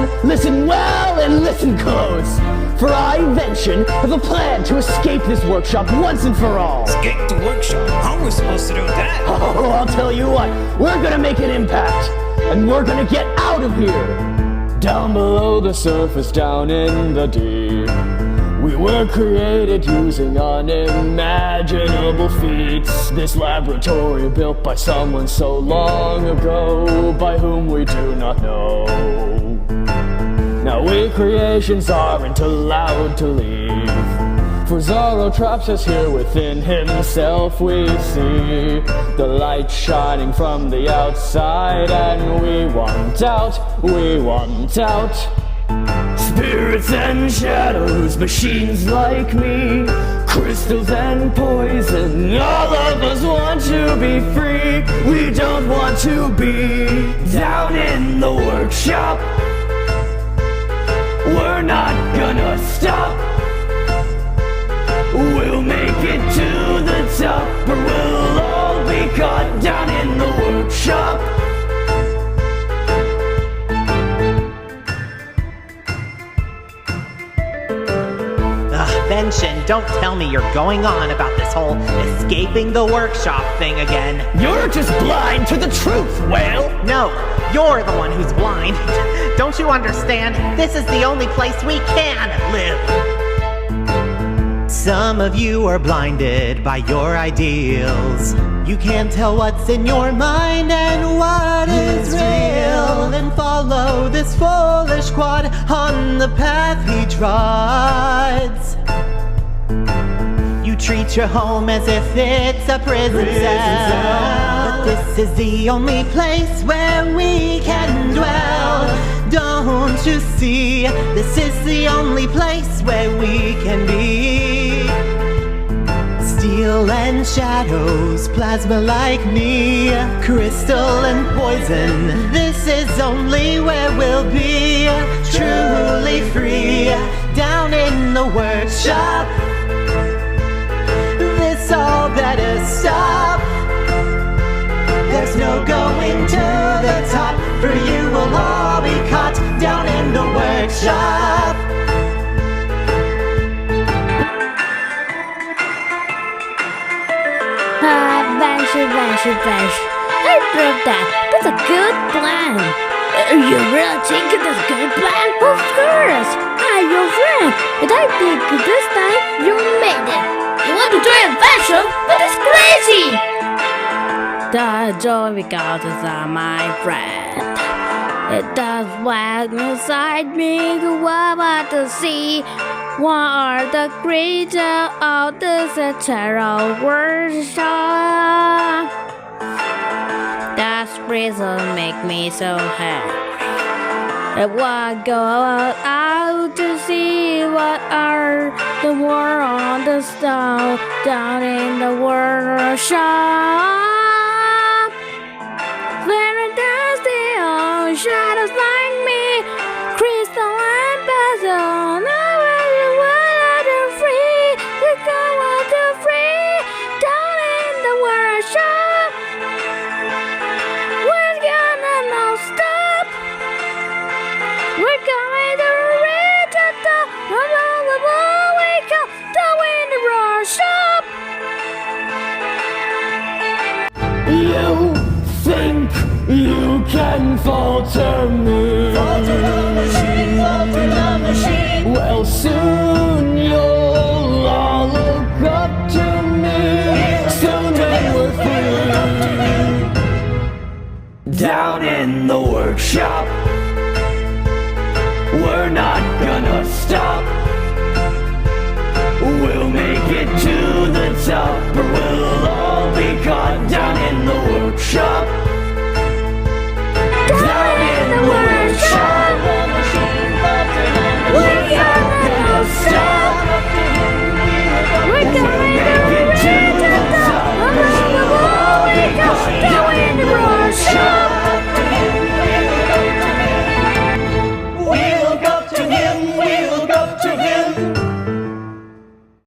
everyone, listen well and listen close. For I, Invention, have a plan to escape this workshop once and for all. Escape the workshop? How are we supposed to do that? Oh, I'll tell you what. We're gonna make an impact, and we're gonna get out of here. Down below the surface, down in the deep, we were created using unimaginable feats. This laboratory built by someone so long ago, by whom we do not know. Now we creations aren't allowed to leave, for Zorro traps us here within himself. We see the light shining from the outside, and we want out, we want out. Spirits and shadows, machines like me, crystals and poison, all of us want to be free. We don't want to be down in the workshop. We're not gonna stop. We'll make it to the top, or we'll all be caught down in the workshop. Invention, don't tell me you're going on about this whole escaping the workshop thing again. You're just blind to the truth, Whale! No, you're the one who's blind. Don't you understand? This is the only place we can live. Some of you are blinded by your ideals. You can't tell what's in your mind and what is real, and follow this foolish quad on the path he trods. You treat your home as if it's a prison cell, but this is the only place where we can dwell. Don't you see? This is the only place where we can be. Steel and shadows, plasma like me, crystal and poison. This is only where we'll be truly free, down in the workshop. This all better stop. There's no going to the top, for you will all be caught down in the workshop. Bench. I proved that. That's a good plan. You really think it's a good plan? Of course. I'm your friend, and I think this time you made it. You want to do invention, but it's crazy. The joy because it's my friend. It does well inside me to want to see. What are the creatures of this eternal workshop? That reason make me so happy. I want to go out to see what are the world on the stone down in the workshop. Very dusty old shadows like me, crystal and puzzle. You think you can falter me? Falter the machine, falter the machine. Well, soon you'll all look up to me. Soon when we're free, down in the workshop.